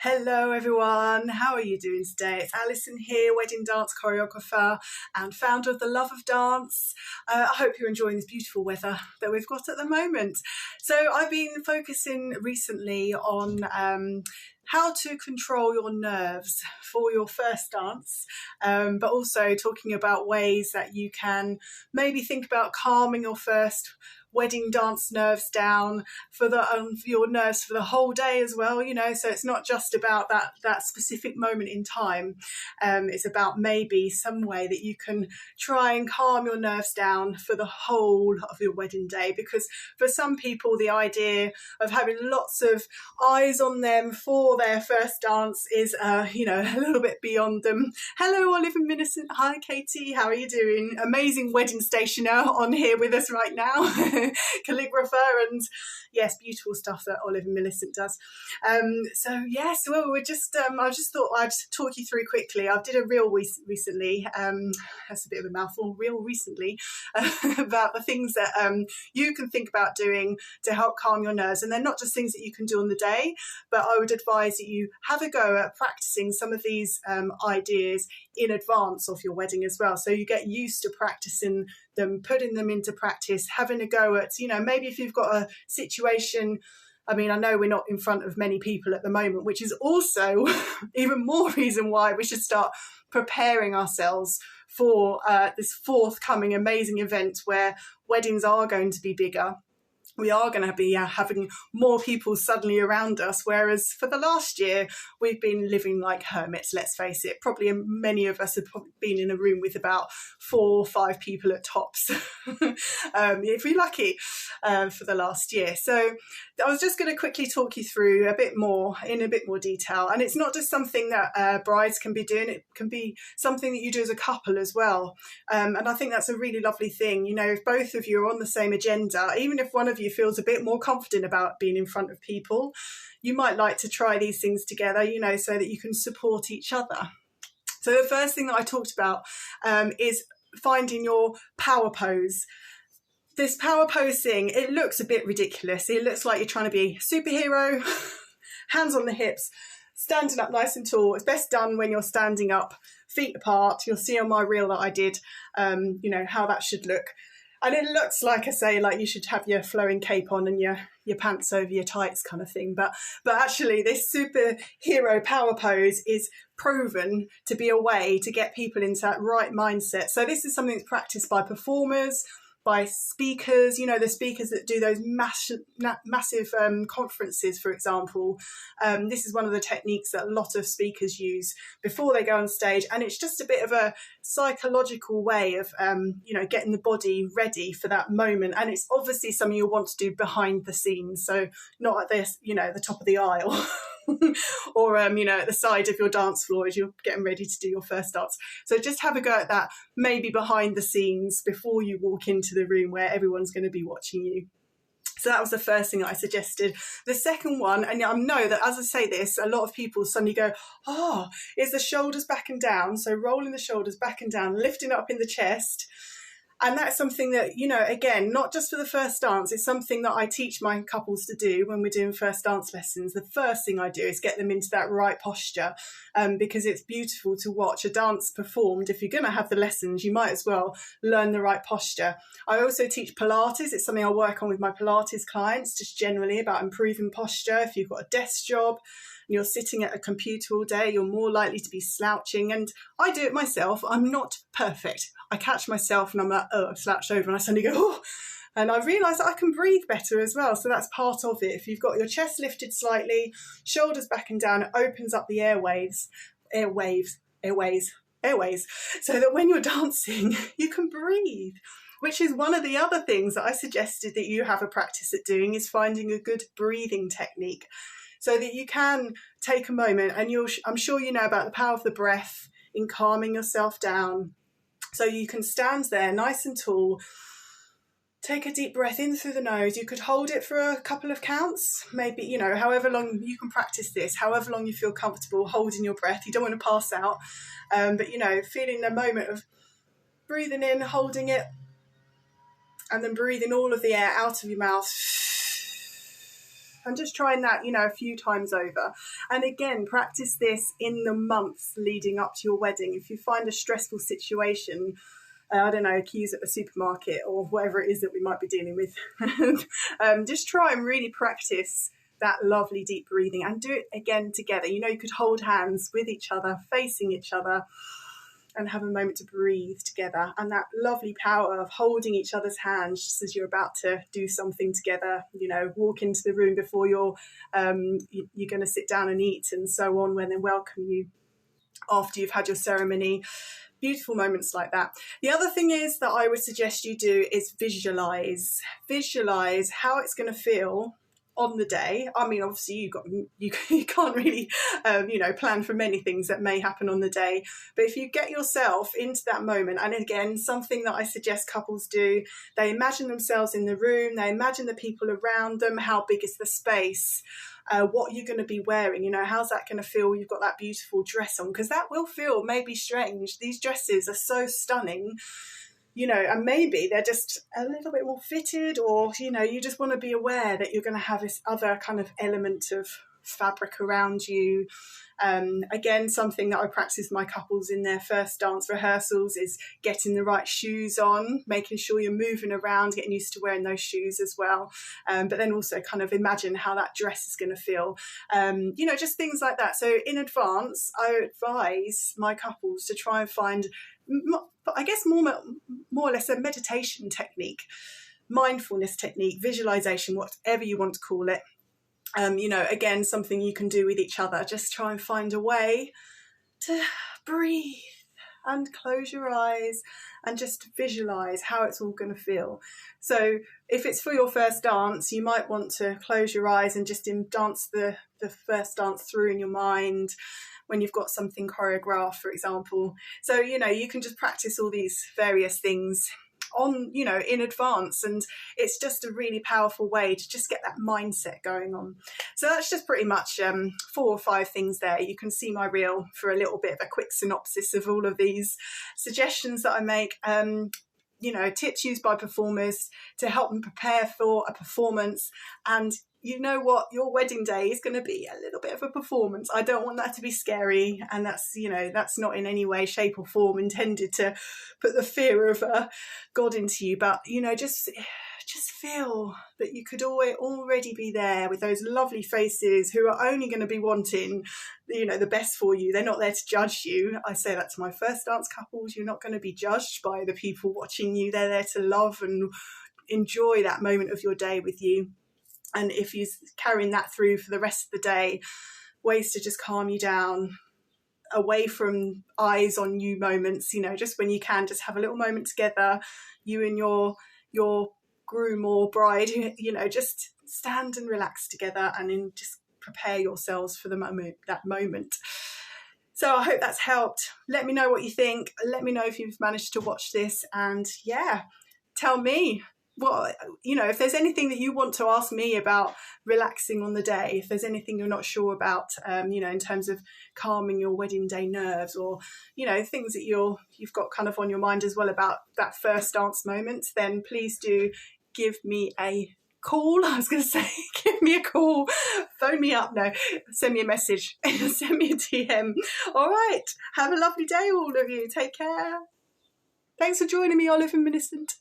Hello everyone, how are you doing today? It's Alison here, wedding dance choreographer and founder of The Love of Dance. I hope you're enjoying this beautiful weather that we've got at the moment. So I've been focusing recently on how to control your nerves for your first dance, but also talking about ways that you can maybe think about calming your first wedding dance nerves down for your nerves for the whole day as well, so it's not just about that specific moment in time. It's about maybe some way that you can try and calm your nerves down for the whole of your wedding day, because for some people the idea of having lots of eyes on them for their first dance is a little bit beyond them. Hello Olive and Millicent, hi Katie, how are you doing? Amazing wedding stationer on here with us right now. Calligrapher, and yes, beautiful stuff that Olive and Millicent does. We're just I just thought I'd talk you through quickly. I did a reel recently, that's a bit of a mouthful, about the things that you can think about doing to help calm your nerves. And they're not just things that you can do on the day, but I would advise that you have a go at practicing some of these ideas in advance of your wedding as well, so you get used to practicing them, putting them into practice, having a go at, maybe if you've got a situation. I mean, I know we're not in front of many people at the moment, which is also even more reason why we should start preparing ourselves for this forthcoming amazing event where weddings are going to be bigger. We are going to be having more people suddenly around us, whereas for the last year, we've been living like hermits, let's face it. Probably many of us have been in a room with about 4 or 5 people at tops, if we're lucky, for the last year. So I was just going to quickly talk you through in a bit more detail. And it's not just something that brides can be doing, it can be something that you do as a couple as well. And I think that's a really lovely thing. If both of you are on the same agenda, even if one of you feels a bit more confident about being in front of people, you might like to try these things together, so that you can support each other. So the first thing that I talked about is finding your power pose. This power pose thing, it looks a bit ridiculous. It looks like you're trying to be a superhero, hands on the hips, standing up nice and tall. It's best done when you're standing up, feet apart. You'll see on my reel that I did, how that should look. And it looks like, I say, like you should have your flowing cape on and your pants over your tights kind of thing. But actually, this superhero power pose is proven to be a way to get people into that right mindset. So this is something that's practiced by performers, by speakers, the speakers that do those massive conferences, for example. This is one of the techniques that a lot of speakers use before they go on stage. And it's just a bit of a psychological way of, getting the body ready for that moment. And it's obviously something you'll want to do behind the scenes. So not at this, the top of the aisle. or at the side of your dance floor as you're getting ready to do your first dance. So just have a go at that, maybe behind the scenes before you walk into the room where everyone's going to be watching you. So that was the first thing that I suggested. The second one, and I know that as I say this, a lot of people suddenly go, is the shoulders back and down. So rolling the shoulders back and down, lifting up in the chest. And that's something that, again, not just for the first dance, it's something that I teach my couples to do when we're doing first dance lessons. The first thing I do is get them into that right posture, because it's beautiful to watch a dance performed. If you're going to have the lessons, you might as well learn the right posture. I also teach Pilates. It's something I work on with my Pilates clients, just generally about improving posture. If you've got a desk job, you're sitting at a computer all day, you're more likely to be slouching. And I do it myself. I'm not perfect. I catch myself and I'm like, I've slouched over, and I suddenly go, oh. And I realise that I can breathe better as well. So that's part of it. If you've got your chest lifted slightly, shoulders back and down, it opens up the airways, so that when you're dancing, you can breathe. Which is one of the other things that I suggested that you have a practice at doing, is finding a good breathing technique, so that you can take a moment, and I'm sure you know about the power of the breath in calming yourself down. So you can stand there nice and tall, take a deep breath in through the nose. You could hold it for a couple of counts, maybe, however long you can practice this, however long you feel comfortable holding your breath. You don't want to pass out, but, feeling a moment of breathing in, holding it, and then breathing all of the air out of your mouth. and just trying that, a few times over. And again, practice this in the months leading up to your wedding. If you find a stressful situation, I don't know, queues at the supermarket or whatever it is that we might be dealing with, just try and really practice that lovely deep breathing and do it again together. You could hold hands with each other, facing each other, and have a moment to breathe together. And that lovely power of holding each other's hands just as you're about to do something together, walk into the room before you're going to sit down and eat, and so on, when they welcome you after you've had your ceremony. Beautiful moments like that. The other thing is that I would suggest you do is visualize how it's going to feel on the day. I mean, obviously you can't really plan for many things that may happen on the day, but if you get yourself into that moment, and again, something that I suggest couples do, they imagine themselves in the room, they imagine the people around them, how big is the space, what you're going to be wearing, how's that going to feel? You've got that beautiful dress on, because that will feel maybe strange. These dresses are so stunning, and maybe they're just a little bit more fitted, or, you just want to be aware that you're going to have this other kind of element of fabric around you. Again, something that I practice with my couples in their first dance rehearsals is getting the right shoes on, making sure you're moving around, getting used to wearing those shoes as well. But then also kind of imagine how that dress is going to feel. Just things like that. So in advance, I advise my couples to try and find, I guess, more or less a meditation technique, mindfulness technique, visualization, whatever you want to call it. Again, something you can do with each other. Just try and find a way to breathe and close your eyes and just visualize how it's all going to feel. So if it's for your first dance, you might want to close your eyes and just dance the first dance through in your mind when you've got something choreographed, for example. So, you can just practice all these various things in advance, and it's just a really powerful way to just get that mindset going on. So that's just pretty much 4 or 5 things there. You can see my reel for a little bit of a quick synopsis of all of these suggestions that I make. Tips used by performers to help them prepare for a performance. And you know what, your wedding day is going to be a little bit of a performance. I don't want that to be scary, and that's not in any way, shape or form intended to put the fear of God into you, but just feel that you could already be there with those lovely faces who are only going to be wanting the best for you. They're not there to judge you. I say that to my first dance couples. You're not going to be judged by the people watching you. They're there to love and enjoy that moment of your day with you. And if you're carrying that through for the rest of the day, ways to just calm you down, away from eyes on you moments, just when you can, just have a little moment together, you and your groom or bride, just stand and relax together, and then just prepare yourselves for that moment. So I hope that's helped. Let me know what you think. Let me know if you've managed to watch this, and tell me if there's anything that you want to ask me about relaxing on the day, if there's anything you're not sure about, in terms of calming your wedding day nerves, or, things that you've got kind of on your mind as well about that first dance moment, then please do give me a call. I was going to say, give me a call, phone me up. No, send me a message, send me a DM. All right. Have a lovely day, all of you. Take care. Thanks for joining me, Olive and Millicent.